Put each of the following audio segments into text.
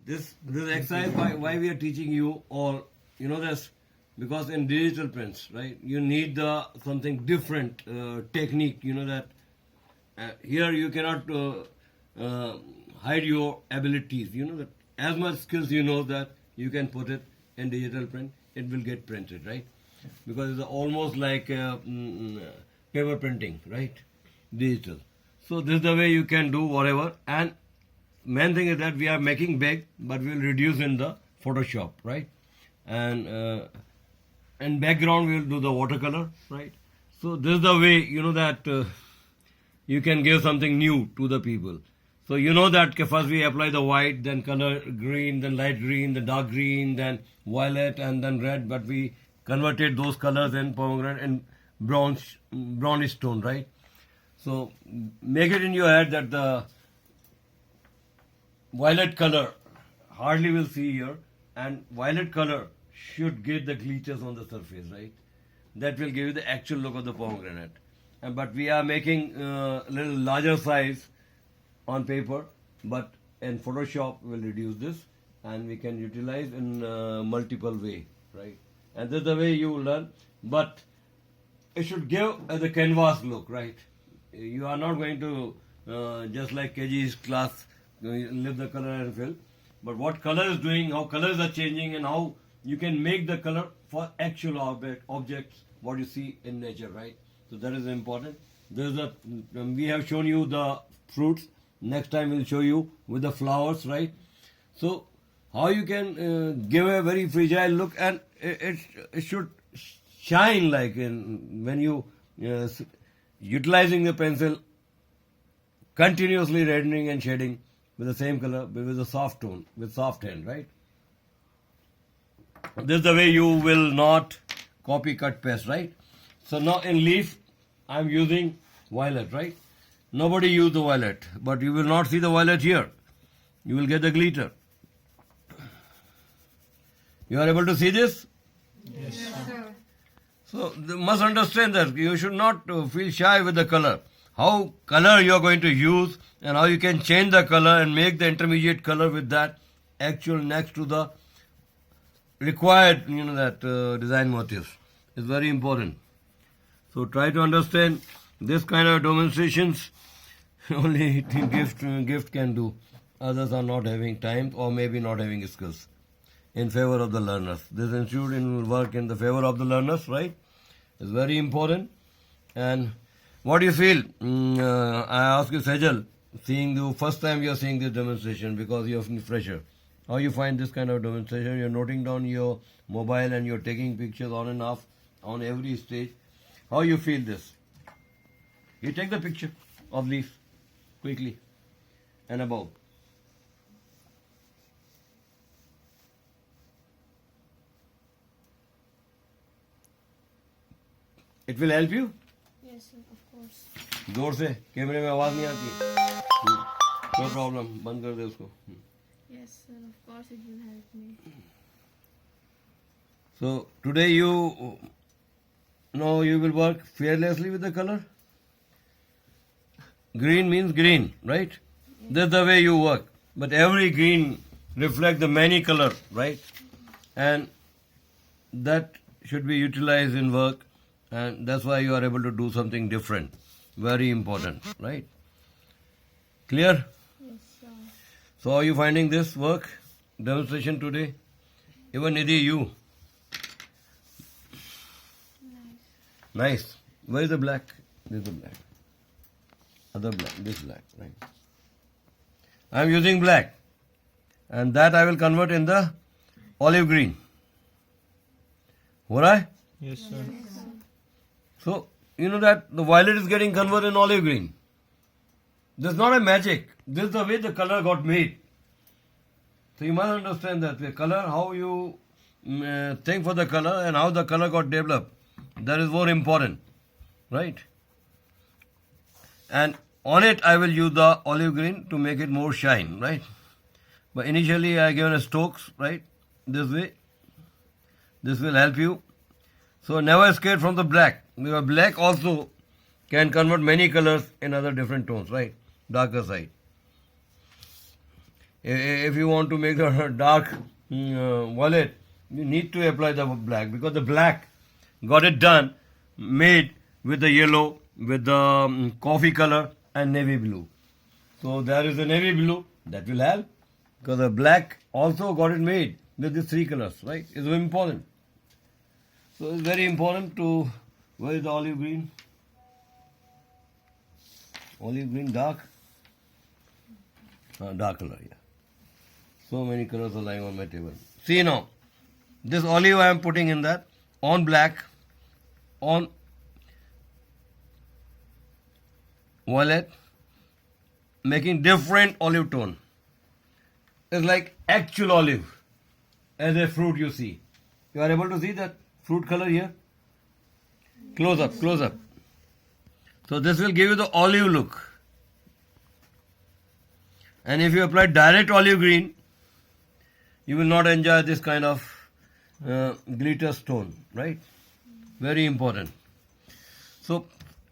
This exercise why we are teaching you all, you know this, because in digital prints, right, you need the something different technique, you know that here you cannot hide your abilities, you know that as much skills you know that you can put it in digital print, it will get printed, right? Because it's almost like paper printing, right? Digital. So this is the way you can do whatever. And main thing is that we are making big, but we will reduce in the Photoshop, right? And background we will do the watercolor, right? So this is the way, you know that you can give something new to the people. So you know that first we apply the white, then color green, then light green, then dark green, then violet, and then red. But we converted those colors in pomegranate and brownish tone, right? So make it in your head that the violet color hardly will see here, and violet color should get the glitches on the surface, right? That will give you the actual look of the pomegranate. But we are making a little larger size on paper, but in Photoshop we'll reduce this and we can utilize in multiple way, right? And this is the way you learn, but it should give the canvas look, right? You are not going to just like KG's class leave the color and fill, but what color is doing, how colors are changing, and how you can make the color for actual objects what you see in nature, right? So that is important. We have shown you the fruits. Next time we'll show you with the flowers, right? So how you can give a very fragile look, and it should shine like when you utilizing the pencil, continuously reddening and shading with the same color, with a soft tone, with soft hand, right? This is the way you will not copy, cut, paste, right? So now in leaf, I'm using violet, right? Nobody used the violet, but you will not see the violet here. You will get the glitter. You are able to see this? Yes, sir. So you must understand that you should not feel shy with the color. How color you are going to use and how you can change the color and make the intermediate color with that actual next to the required, you know, that design motifs is very important. So try to understand this kind of demonstrations. Only gift can do. Others are not having time or maybe not having skills in favor of the learners. This institute will work in the favor of the learners, right? It's very important. And what do you feel? I ask you, Sejal, seeing the first time you are seeing this demonstration because you are fresher. How you find this kind of demonstration? You're noting down your mobile and you're taking pictures on and off on every stage. How you feel this? You take the picture of leaf quickly and above. It will help you? Yes, sir, of course. जोर से कैमरे में आवाज नहीं आती no problem बंद कर दे उसको Yes, sir, of course it will help me. So today you know you will work fearlessly with the color. Green means green, right? That's the way you work. But every green reflects the many color, right? And that should be utilized in work, and that's why you are able to do something different. Very important, right? Clear? Yes, sir. So are you finding this work demonstration today? Even Nidhi, you. Nice. Where is the black? This is the black. Other black. This black, right? I am using black. And that I will convert in the olive green. Alright? Yes, sir. So, you know that the violet is getting converted in olive green. This is not a magic. This is the way the color got made. So you must understand that the color, how you think for the color and how the color got developed. That is more important. Right? And on it I will use the olive green to make it more shine. Right? But initially I given a strokes. Right? This way. This will help you. So never scared from the black. Because black also can convert many colors in other different tones, right? Darker side. If you want to make the dark wallet, you need to apply the black, because the black got it done, made with the yellow, with the coffee color and navy blue. So there is a navy blue that will help, because the black also got it made with these three colors, right? It's very important. So it's very important to, where is the olive green? Olive green, dark? Dark color, yeah. So many colors are lying on my table. See now, this olive I am putting in that, on black, on violet, making different olive tone. It's like actual olive, as a fruit you see. You are able to see that fruit color here? Close up, close up. So this will give you the olive look. And if you apply direct olive green, you will not enjoy this kind of glitter stone, right? Very important. So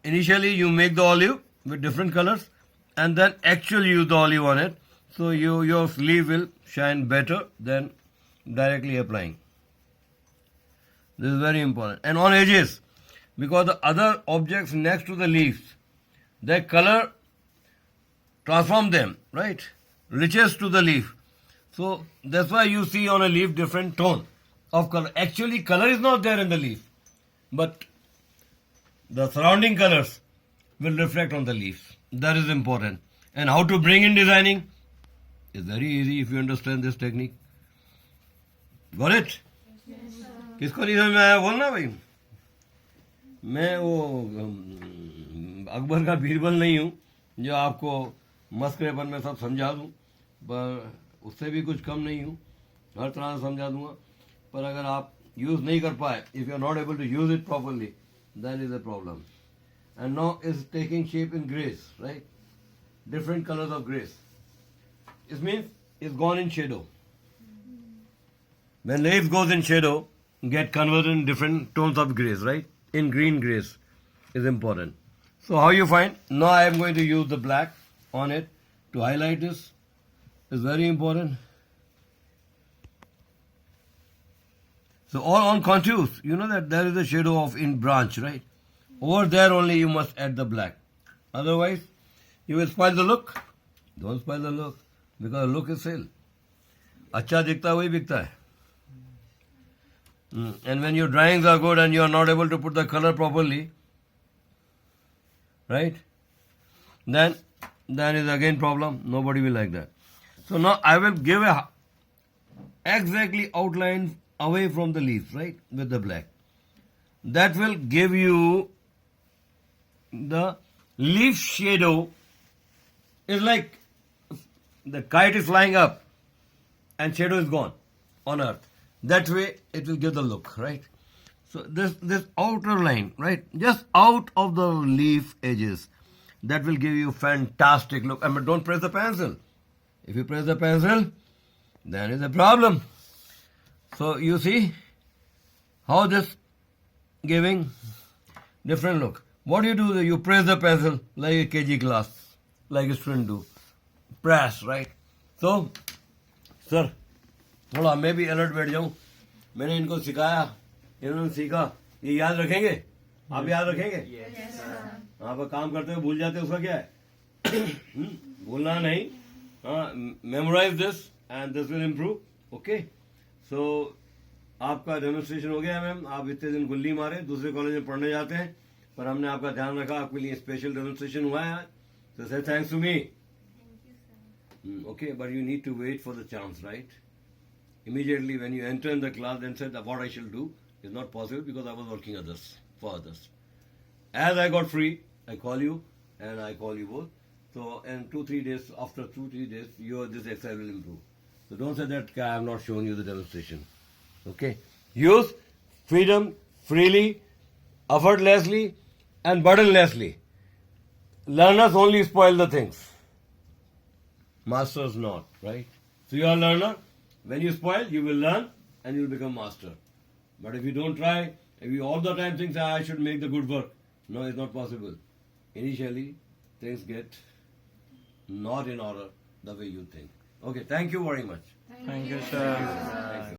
initially you make the olive with different colors and then actually use the olive on it. So your sleeve will shine better than directly applying. This is very important. And on edges, because the other objects next to the leaves, their color transform them, right? Reaches to the leaf. So that's why you see on a leaf different tone of color. Actually color is not there in the leaf, but the surrounding colors will reflect on the leaf. That is important. And how to bring in designing is very easy if you understand this technique. Got it? किसको नहीं समझ में आया बोलना भाई. मैं वो अकबर का बीरबल नहीं हूँ जो आपको मस्करेपन में सब समझा दूँ, पर उससे भी कुछ कम नहीं हूँ, हर तरह से समझा दूंगा. पर अगर आप यूज नहीं कर पाए, if you are not able to use it properly, then is a problem. And now is taking shape in grace, right? Different colors of grace. It means it's gone in shadow. When leaves goes in shadow, get converted in different tones of grace, right? In green grace is important. So how you find? Now I am going to use the black on it to highlight this. It's very important. So all on contours, you know that there is a shadow of in branch, right? Over there only you must add the black. Otherwise, you will spoil the look. Don't spoil the look, because the look is sale. अच्छा दिखता वही बिकता है. And when your drawings are good and you are not able to put the color properly, right? Then is again problem. Nobody will like that. So now I will give a exactly outline away from the leaves, right? With the black. That will give you the leaf shadow. It's like the kite is flying up and shadow is gone on earth. That way it will give the look, right? So this outer line, right? Just out of the leaf edges, that will give you fantastic look. But don't press the pencil. If you press the pencil, then is a problem. So you see how this giving different look. What do? You press the pencil like a KG class, like a student do. Press, right? So, sir, थोड़ा मैं भी alert बैठ जाऊं. मैंने इनको सिखाया, इन्होंने सीखा. ये याद रखेंगे? आप याद रखेंगे? Yes, sir. आप काम करते हुए भूल जाते हैं, उसका क्या है? भूलना नहीं. Memorize this and this will improve. Okay? So, आपका डेमोन्स्ट्रेशन हो गया मैम. आप इतने दिन गुल्ली मारे, दूसरे कॉलेज में पढ़ने जाते हैं, पर हमने आपका ध्यान रखा, आपके लिए स्पेशल डेमोन्स्ट्रेशन हुआ है. So say thanks to me. Okay, but you need to wait for the chance, right? Immediately when you enter in the class and say that what I shall do is not possible because I was working for others. As I got free, I call you and I call you both. So in 2-3 days, after 2-3 days, this exercise will improve. So don't say that I have not shown you the demonstration. Okay? Use freedom freely, effortlessly and burdenlessly. Learners only spoil the things. Masters not, right? So you are a learner. When you spoil, you will learn and you will become master. But if you don't try, if you all the time think I should make the good work, no, it's not possible. Initially, things get not in order the way you think. Okay, thank you very much. Thank you, sir.